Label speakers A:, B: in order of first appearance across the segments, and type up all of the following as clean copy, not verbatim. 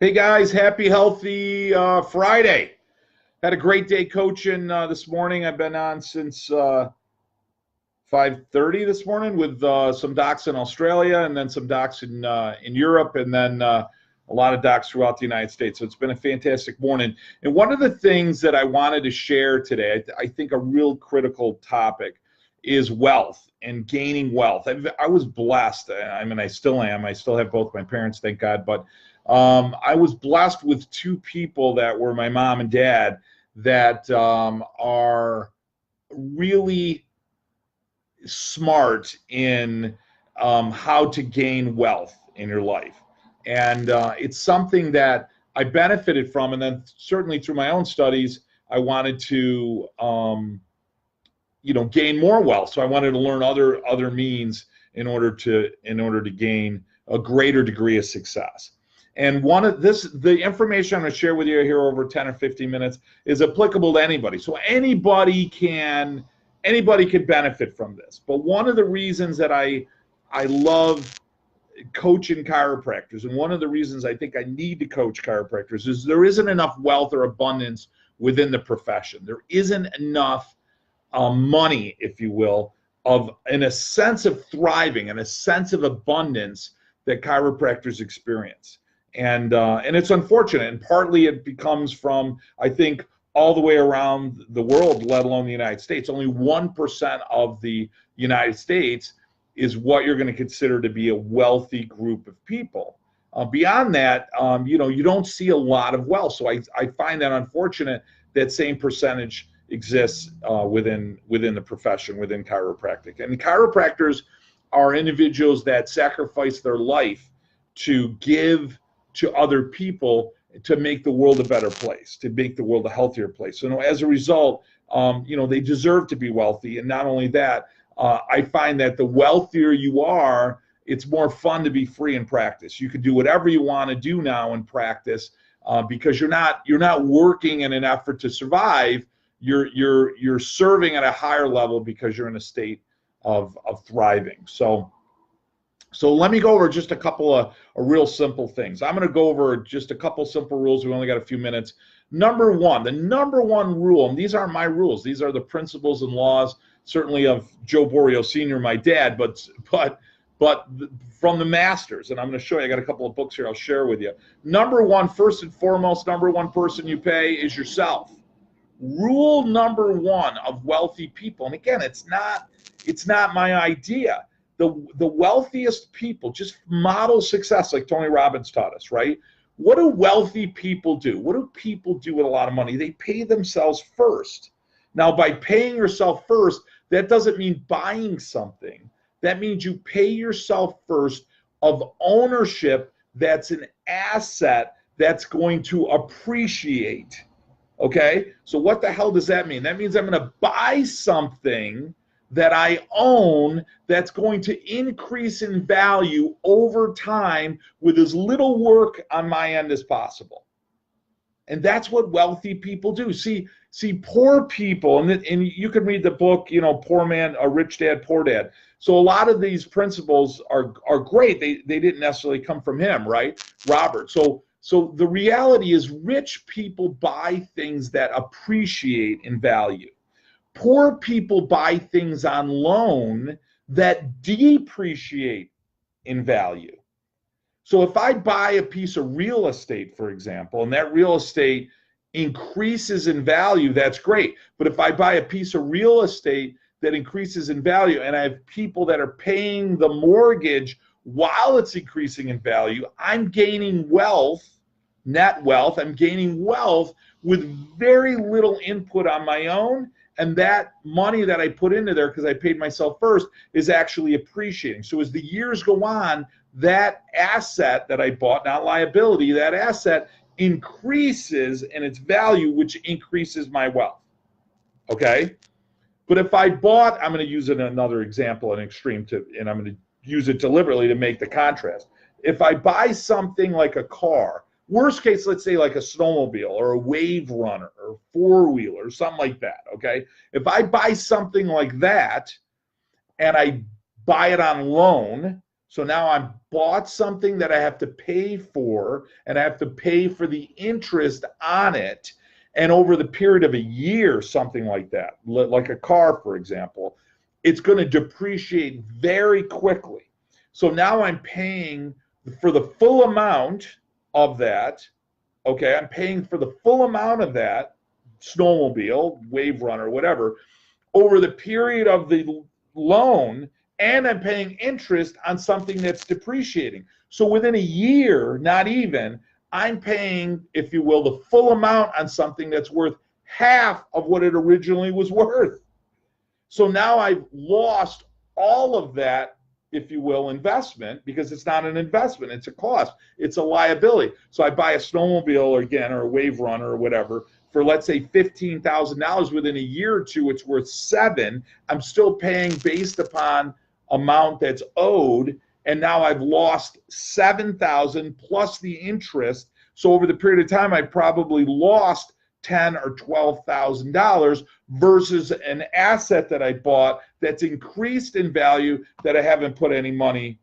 A: Hey guys, happy, healthy Friday. Had a great day coaching this morning. I've been on since 5:30 this morning with some docs in Australia and then some docs in Europe and then a lot of docs throughout the United States. So it's been a fantastic morning. And one of the things that I wanted to share today, I think a real critical topic is wealth and gaining wealth. I was blessed. I mean, I still am. I still have both my parents, thank God. But I was blessed with two people that were my mom and dad that are really smart in how to gain wealth in your life. And it's something that I benefited from. And then certainly through my own studies, I wanted to, gain more wealth. So I wanted to learn other means in order to gain a greater degree of success. And the information I'm going to share with you here over 10 or 15 minutes is applicable to anybody. So anybody can benefit from this. But one of the reasons that I love coaching chiropractors, and one of the reasons I think I need to coach chiropractors, is there isn't enough wealth or abundance within the profession. There isn't enough money, if you will, in a sense of thriving, in a sense of abundance that chiropractors experience. And it's unfortunate, and partly it becomes from, I think, all the way around the world, let alone the United States. Only 1% of the United States is what you're going to consider to be a wealthy group of people. Beyond that, you don't see a lot of wealth. So I find that unfortunate that same percentage exists within the profession, within chiropractic. And chiropractors are individuals that sacrifice their life to give to other people to make the world a better place, to make the world a healthier place. So as a result, they deserve to be wealthy. And not only that, I find that the wealthier you are, it's more fun to be free in practice. You can do whatever you want to do now in practice because you're not working in an effort to survive. You're serving at a higher level because you're in a state of thriving. So let me go over just a couple of real simple things. I'm going to go over just a couple simple rules. We only got a few minutes. The number one rule, and these aren't my rules. These are the principles and laws, certainly of Joe Borio Sr., my dad, but from the masters. And I'm going to show you. I got a couple of books here I'll share with you. Number one, first and foremost, number one person you pay is yourself. Rule number one of wealthy people, and again, it's not my idea. The wealthiest people just model success like Tony Robbins taught us, right? What do wealthy people do? What do people do with a lot of money? They pay themselves first. Now, by paying yourself first, that doesn't mean buying something. That means you pay yourself first of ownership that's an asset that's going to appreciate. Okay? So what the hell does that mean? That means I'm going to buy something that I own that's going to increase in value over time with as little work on my end as possible. And that's what wealthy people do. See, poor people, and you can read the book, Poor Man, A Rich Dad, Poor Dad. So a lot of these principles are great. They didn't necessarily come from him, right, Robert? So the reality is rich people buy things that appreciate in value. Poor people buy things on loan that depreciate in value. So if I buy a piece of real estate, for example, and that real estate increases in value, that's great. But if I buy a piece of real estate that increases in value and I have people that are paying the mortgage while it's increasing in value, I'm gaining wealth, net wealth. I'm gaining wealth with very little input on my own. And that money that I put into there, because I paid myself first, is actually appreciating. So as the years go on, that asset that I bought, not liability, that asset increases in its value, which increases my wealth. Okay? But if I bought, I'm going to use another example, an extreme, and I'm going to use it deliberately to make the contrast. If I buy something like a car, worst case, let's say like a snowmobile or a wave runner or four-wheeler or something like that, okay? If I buy something like that and I buy it on loan, So now I bought something that I have to pay for, and I have to pay for the interest on it. And over the period of a year, something like that, like a car, for example, it's going to depreciate very quickly. So now I'm paying for the full amount of that. Okay, I'm paying for the full amount of that snowmobile, wave runner, whatever, over the period of the loan, and I'm paying interest on something that's depreciating. So within a year, not even, I'm paying, if you will, the full amount on something that's worth half of what it originally was worth. So now I've lost all of that, if you will, investment, because it's not an investment, it's a cost, it's a liability. So I buy a snowmobile or a wave runner or whatever for, let's say, $15,000. Within a year or two, it's worth $7,000. I'm still paying based upon amount that's owed, and now I've lost $7,000 plus the interest. So over the period of time, I probably lost $10,000 or $12,000 versus an asset that I bought that's increased in value that I haven't put any money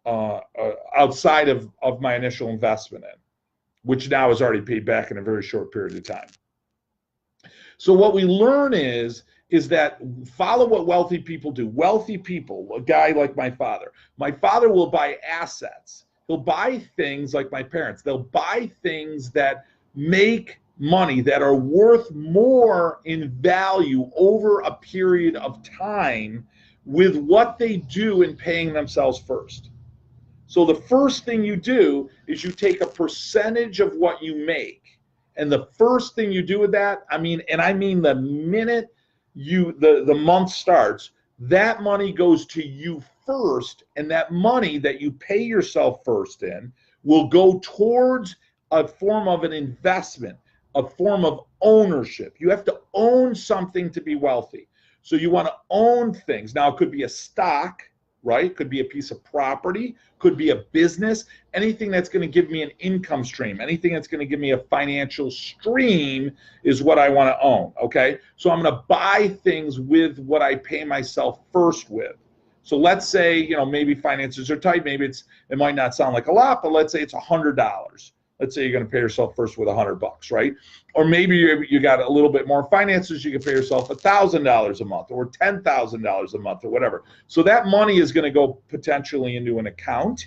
A: outside of my initial investment in, which now is already paid back in a very short period of time. So what we learn is that follow what wealthy people do. Wealthy people, a guy like my father will buy assets. He'll buy things like my parents. They'll buy things that make money, that are worth more in value over a period of time with what they do in paying themselves first. So the first thing you do is you take a percentage of what you make. And the first thing you do with that, I mean the minute the month starts, that money goes to you first, and that money that you pay yourself first in will go towards a form of an investment, a form of ownership. You have to own something to be wealthy. So you want to own things. Now, it could be a stock, right? Could be a piece of property, could be a business, anything that's going to give me an income stream, anything that's going to give me a financial stream is what I want to own, okay? So I'm going to buy things with what I pay myself first with. So let's say, maybe finances are tight, maybe it might not sound like a lot, but let's say it's $100. Let's say you're going to pay yourself first with $100, right? Or maybe you got a little bit more finances. You can pay yourself $1,000 a month or $10,000 a month or whatever. So that money is going to go potentially into an account,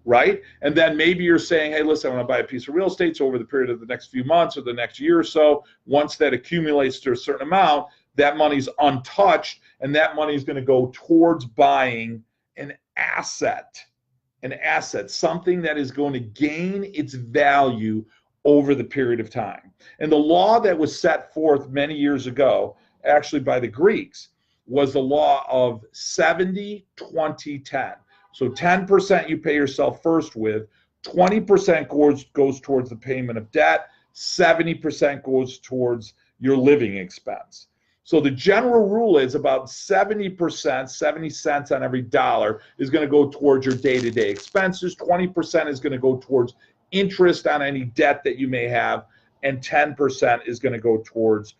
A: right? And then maybe you're saying, hey, listen, I want to buy a piece of real estate. So over the period of the next few months or the next year or so, once that accumulates to a certain amount, that money's untouched, and that money is going to go towards buying an asset. An asset, something that is going to gain its value over the period of time. And the law that was set forth many years ago, actually by the Greeks, was the law of 70, 20, 10. So 10% you pay yourself first with, 20% goes towards the payment of debt, 70% goes towards your living expense. So the general rule is about 70%, 70 cents on every dollar is going to go towards your day-to-day expenses. 20% is going to go towards interest on any debt that you may have. And 10% is going to go towards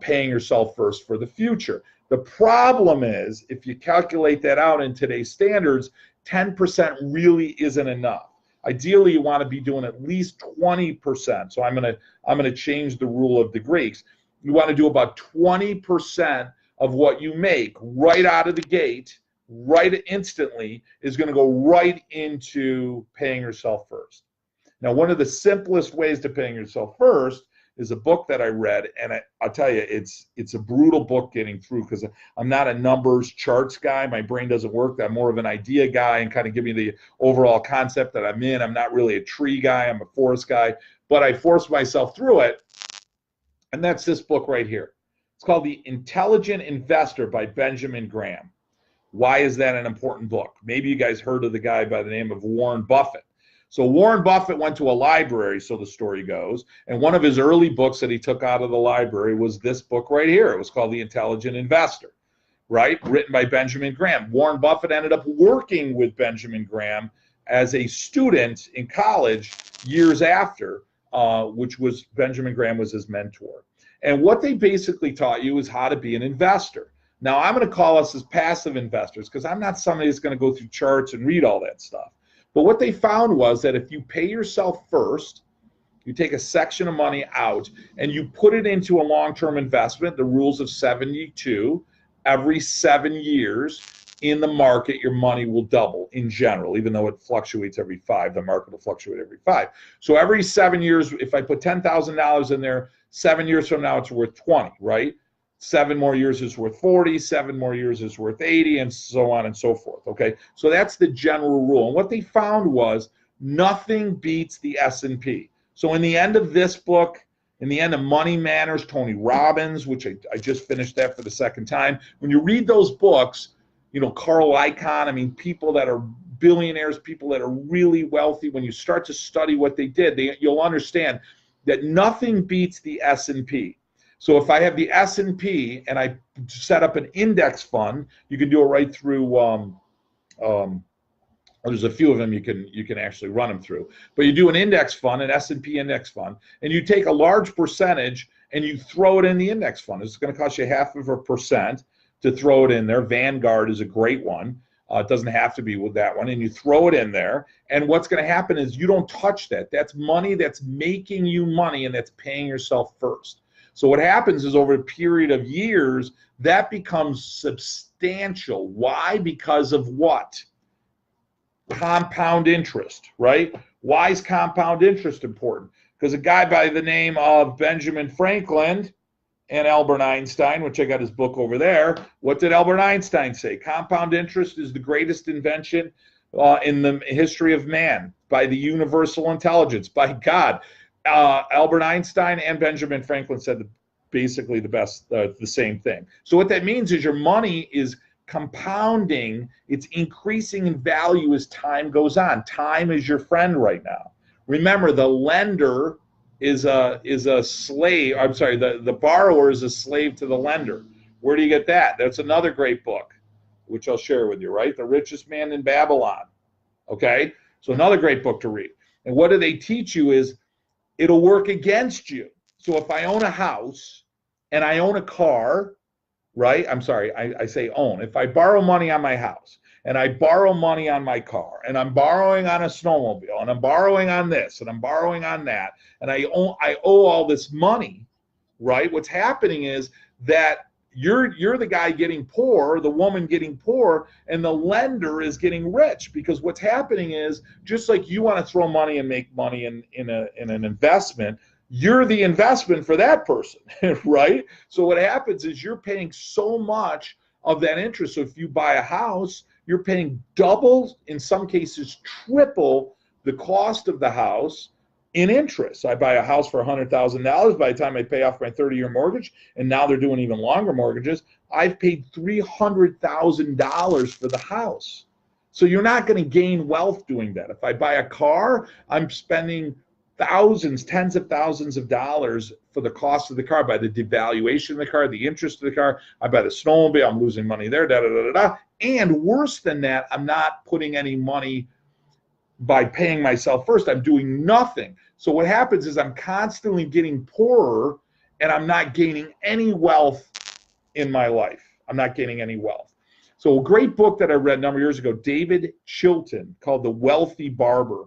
A: paying yourself first for the future. The problem is, if you calculate that out in today's standards, 10% really isn't enough. Ideally, you want to be doing at least 20%. So I'm going to change the rule of the Greeks. You want to do about 20% of what you make right out of the gate, right instantly, is going to go right into paying yourself first. Now, one of the simplest ways to paying yourself first is a book that I read, and I'll tell you, it's a brutal book getting through because I'm not a numbers charts guy. My brain doesn't work. I'm more of an idea guy and kind of give me the overall concept that I'm in. I'm not really a tree guy. I'm a forest guy, but I forced myself through it. And that's this book right here. It's called The Intelligent Investor by Benjamin Graham. Why is that an important book? Maybe you guys heard of the guy by the name of Warren Buffett. So Warren Buffett went to a library, so the story goes, and one of his early books that he took out of the library was this book right here. It was called The Intelligent Investor, right? Written by Benjamin Graham. Warren Buffett ended up working with Benjamin Graham as a student in college years after, which was Benjamin Graham was his mentor. And what they basically taught you is how to be an investor. Now, I'm going to call us as passive investors because I'm not somebody that's going to go through charts and read all that stuff. But what they found was that if you pay yourself first, you take a section of money out and you put it into a long-term investment, the rules of 72, every 7 years in the market, your money will double in general, even though it fluctuates every 5, the market will fluctuate every 5. So every 7 years, if I put $10,000 in there, 7 years from now, it's worth 20, right? 7 more years is worth 40, 7 more years is worth 80, and so on and so forth, okay? So that's the general rule. And what they found was nothing beats the S&P. So in the end of this book, in the end of Money Manners, Tony Robbins, which I just finished that for the second time. When you read those books, Carl Icahn, I mean, people that are billionaires, people that are really wealthy, when you start to study what they did, you'll understand that nothing beats the S&P. So if I have the S&P and I set up an index fund, you can do it right through there's a few of them you can actually run them through. But you do an index fund, an S&P index fund, and you take a large percentage and you throw it in the index fund. It's going to cost you 0.5% to throw it in there. Vanguard is a great one. It doesn't have to be with that one. And you throw it in there, and what's going to happen is you don't touch that. That's money that's making you money, and that's paying yourself first. So what happens is over a period of years, that becomes substantial. Why? Because of what? Compound interest, right? Why is compound interest important? Because a guy by the name of Benjamin Franklin and Albert Einstein, which I got his book over there, what did Albert Einstein say? Compound interest is the greatest invention in the history of man, by the universal intelligence, by God. Albert Einstein and Benjamin Franklin said basically the same thing. So what that means is your money is compounding, it's increasing in value as time goes on. Time is your friend right now. Remember, the lender is a slave. I'm sorry, the borrower is a slave to the lender. Where do you get that? That's another great book, which I'll share with you, right? The Richest Man in Babylon. Okay? So another great book to read. And what do they teach you is it'll work against you. So if I own a house and I own a car, right? I'm sorry, I say own. If I borrow money on my house and I borrow money on my car and I'm borrowing on a snowmobile and I'm borrowing on this and I'm borrowing on that and I owe all this money, right? What's happening is that you're the guy getting poor, the woman getting poor, and the lender is getting rich, because what's happening is, just like you want to throw money and make money in an investment, you're the investment for that person, right? So what happens is you're paying so much of that interest. So if you buy a house, you're paying double, in some cases triple, the cost of the house in interest. I buy a house for $100,000. By the time I pay off my 30-year mortgage, and now they're doing even longer mortgages, I've paid $300,000 for the house. So you're not going to gain wealth doing that. If I buy a car, I'm spending thousands, tens of thousands of dollars for the cost of the car, by the devaluation of the car, the interest of the car. I buy the snowmobile, I'm losing money there, da da da da. And worse than that, I'm not putting any money by paying myself first. I'm doing nothing. So what happens is I'm constantly getting poorer, and I'm not gaining any wealth in my life. I'm not gaining any wealth. So a great book that I read a number of years ago, David Chilton, called The Wealthy Barber.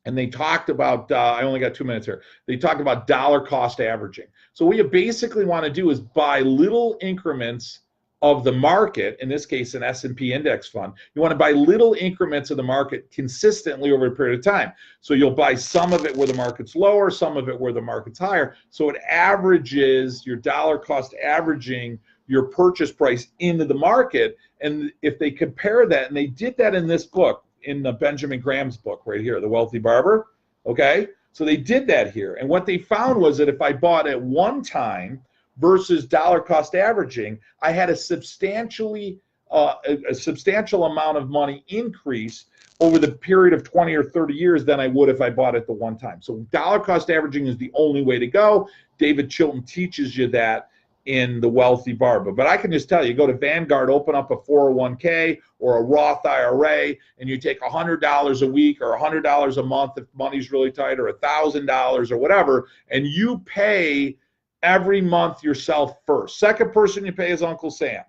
A: And they talked about, I only got 2 minutes here. They talked about dollar cost averaging. So what you basically want to do is buy little increments of the market, in this case an S&P index fund. You want to buy little increments of the market consistently over a period of time. So you'll buy some of it where the market's lower, some of it where the market's higher. So it averages, your dollar cost averaging your purchase price into the market. And if they compare that, and they did that in this book, in the Benjamin Graham's book right here, The Wealthy Barber, okay? So they did that here. And what they found was that if I bought at one time versus dollar cost averaging, I had a substantial amount of money increase over the period of 20 or 30 years than I would if I bought it the one time. So dollar cost averaging is the only way to go. David Chilton teaches you that in The Wealthy Barber. But I can just tell you, go to Vanguard, open up a 401k or a Roth IRA, and you take $100 a week or $100 a month if money's really tight, or $1,000 or whatever, and you pay every month yourself first. Second person you pay is Uncle Sam.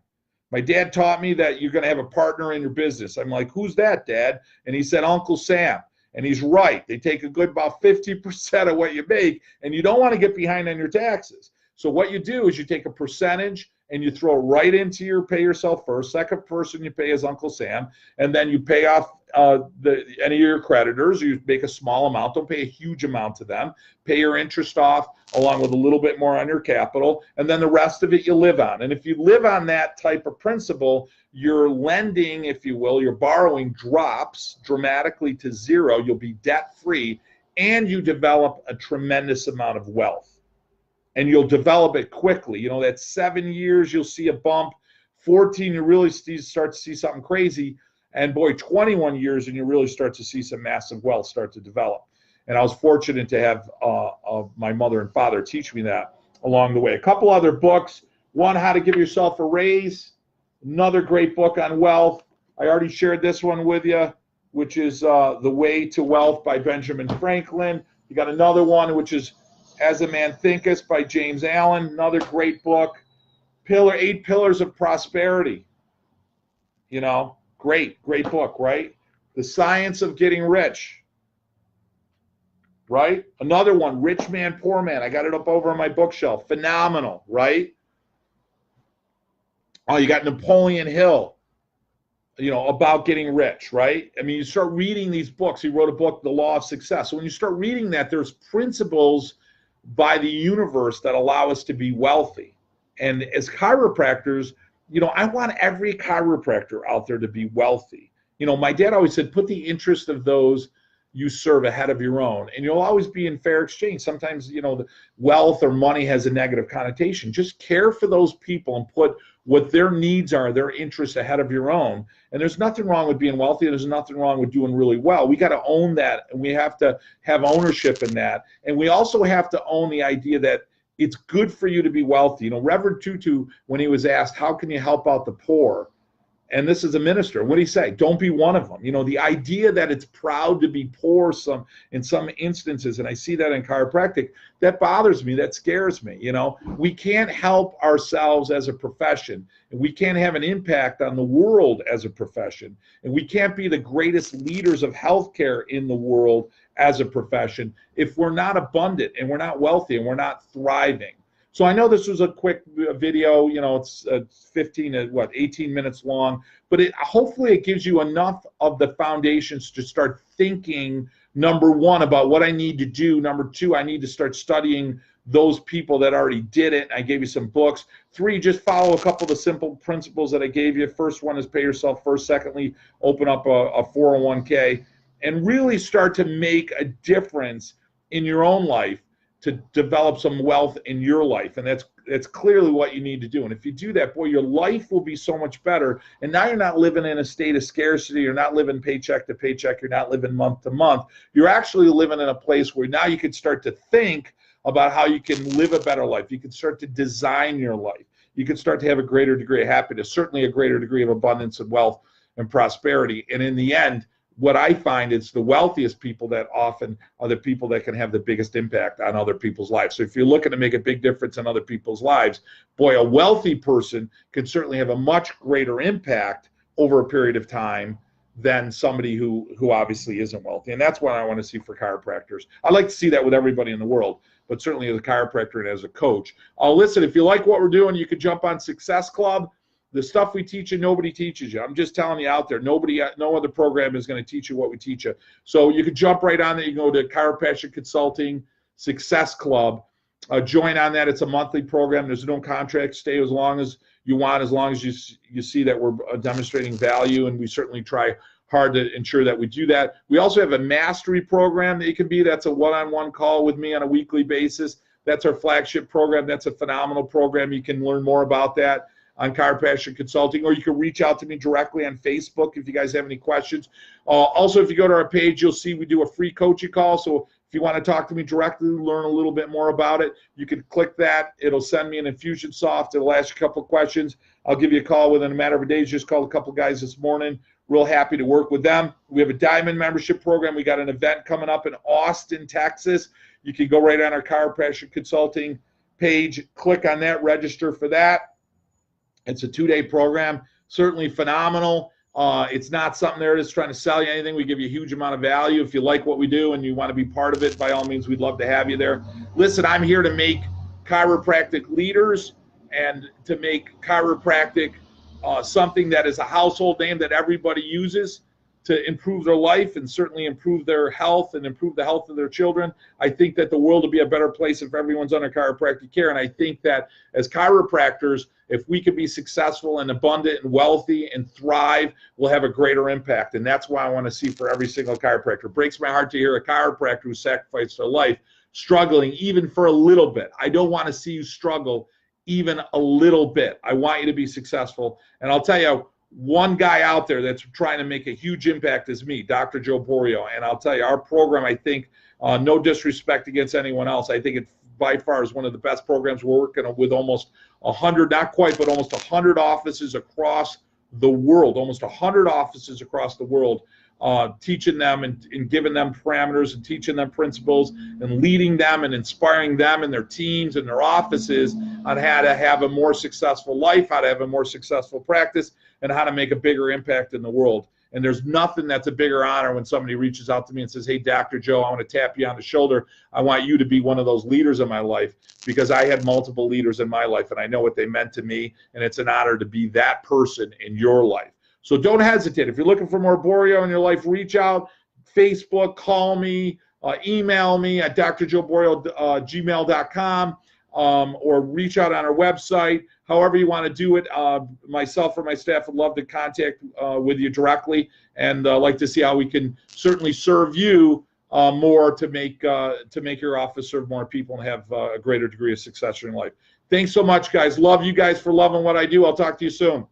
A: My dad taught me that you're going to have a partner in your business. I'm like, who's that, Dad? And he said, Uncle Sam. And he's right. They take a good about 50% of what you make, and you don't want to get behind on your taxes. So what you do is you take a percentage and you throw it right into your pay yourself first. Second person you pay is Uncle Sam, and then you pay off any of your creditors. You make a small amount. Don't pay a huge amount to them. Pay your interest off along with a little bit more on your capital, and then the rest of it you live on. And if you live on that type of principle, your lending, if you will, your borrowing drops dramatically to zero. You'll be debt-free, and you develop a tremendous amount of wealth. And you'll develop it quickly. You know, that 7 years, you'll see a bump. 14, you really start to see something crazy. And boy, 21 years, and you really start to see some massive wealth start to develop. And I was fortunate to have my mother and father teach me that along the way. A couple other books. One, How to Give Yourself a Raise. Another great book on wealth. I already shared this one with you, which is The Way to Wealth by Benjamin Franklin. You got another one, which is As a Man Thinketh by James Allen. Another great book. 8 Pillars of Prosperity. You know, great book, right? The Science of Getting Rich. Right? Another one, Rich Man, Poor Man. I got it up over on my bookshelf. Phenomenal, right? Oh, you got Napoleon Hill, you know, about getting rich, right? I mean, you start reading these books. He wrote a book, The Law of Success. So when you start reading that, there's principles by the universe that allow us to be wealthy. And as chiropractors, you know, I want every chiropractor out there to be wealthy. You know, my dad always said, put the interest of those you serve ahead of your own, and you'll always be in fair exchange. Sometimes, you know, the wealth or money has a negative connotation. Just care for those people and put what their needs are, their interests ahead of your own. And there's nothing wrong with being wealthy. There's nothing wrong with doing really well. We got to own that, and we have to have ownership in that. And we also have to own the idea that it's good for you to be wealthy. You know, Reverend Tutu, when he was asked, how can you help out the poor? And this is a minister. What did he say? Don't be one of them. You know, the idea that it's proud to be poor in some instances, and I see that in chiropractic, that bothers me, that scares me. You know, we can't help ourselves as a profession, and we can't have an impact on the world as a profession, and we can't be the greatest leaders of healthcare in the world as a profession if we're not abundant and we're not wealthy and we're not thriving. So I know this was a quick video, you know, it's 18 minutes long, but hopefully it gives you enough of the foundations to start thinking, number one, about what I need to do. Number two, I need to start studying those people that already did it. I gave you some books. 3, just follow a couple of the simple principles that I gave you. First one is pay yourself first. Secondly, open up a 401k and really start to make a difference in your own life, to develop some wealth in your life. And that's clearly what you need to do. And if you do that, boy, your life will be so much better. And now you're not living in a state of scarcity. You're not living paycheck to paycheck. You're not living month to month. You're actually living in a place where now you can start to think about how you can live a better life. You can start to design your life. You can start to have a greater degree of happiness, certainly a greater degree of abundance and wealth and prosperity. And in the end, what I find is the wealthiest people that often are the people that can have the biggest impact on other people's lives. So if you're looking to make a big difference in other people's lives, boy, a wealthy person can certainly have a much greater impact over a period of time than somebody who obviously isn't wealthy. And that's what I want to see for chiropractors. I'd like to see that with everybody in the world, but certainly as a chiropractor and as a coach. Listen, if you like what we're doing, you could jump on Success Club. The stuff we teach you, nobody teaches you. I'm just telling you out there, no other program is going to teach you what we teach you. So you can jump right on there. You can go to Chiropassion Consulting Success Club. Join on that. It's a monthly program. There's no contract. Stay as long as you want, as long as you see that we're demonstrating value, and we certainly try hard to ensure that we do that. We also have a mastery program that you can be. That's a one-on-one call with me on a weekly basis. That's our flagship program. That's a phenomenal program. You can learn more about that on Chiropassion Consulting, or you can reach out to me directly on Facebook if you guys have any questions. Also, if you go to our page, you'll see we do a free coaching call. So if you want to talk to me directly, learn a little bit more about it, you can click that. It'll send me an Infusionsoft. It'll ask you a couple of questions. I'll give you a call within a matter of a day. Just called a couple guys this morning. Real happy to work with them. We have a diamond membership program. We got an event coming up in Austin, Texas. You can go right on our Chiropassion Consulting page. Click on that, register for that. It's a 2-day program, certainly phenomenal. It's not something there that's trying to sell you anything. We give you a huge amount of value. If you like what we do and you want to be part of it, by all means, we'd love to have you there. Listen, I'm here to make chiropractic leaders and to make chiropractic something that is a household name that everybody uses to improve their life and certainly improve their health and improve the health of their children. I think that the world will be a better place if everyone's under chiropractic care. And I think that as chiropractors, if we could be successful and abundant and wealthy and thrive, we'll have a greater impact. And that's why I want to see for every single chiropractor. It breaks my heart to hear a chiropractor who sacrificed their life struggling even for a little bit. I don't want to see you struggle even a little bit. I want you to be successful. And I'll tell you, one guy out there that's trying to make a huge impact is me, Dr. Joe Borio. And I'll tell you, our program, I think, no disrespect against anyone else, I think it by far is one of the best programs. We're working with almost 100, not quite, but almost 100 offices across the world, almost 100 offices across the world, teaching them and giving them parameters and teaching them principles and leading them and inspiring them and their teams and their offices on how to have a more successful life, how to have a more successful practice, and how to make a bigger impact in the world. And there's nothing that's a bigger honor when somebody reaches out to me and says, hey, Dr. Joe, I want to tap you on the shoulder. I want you to be one of those leaders in my life, because I had multiple leaders in my life and I know what they meant to me, and it's an honor to be that person in your life. So don't hesitate. If you're looking for more Borio in your life, reach out, Facebook, call me, email me at drjoeborio@gmail.com, or reach out on our website. However you want to do it, myself or my staff would love to contact with you directly, and like to see how we can certainly serve you more to make your office serve more people and have a greater degree of success in your life. Thanks so much, guys. Love you guys for loving what I do. I'll talk to you soon.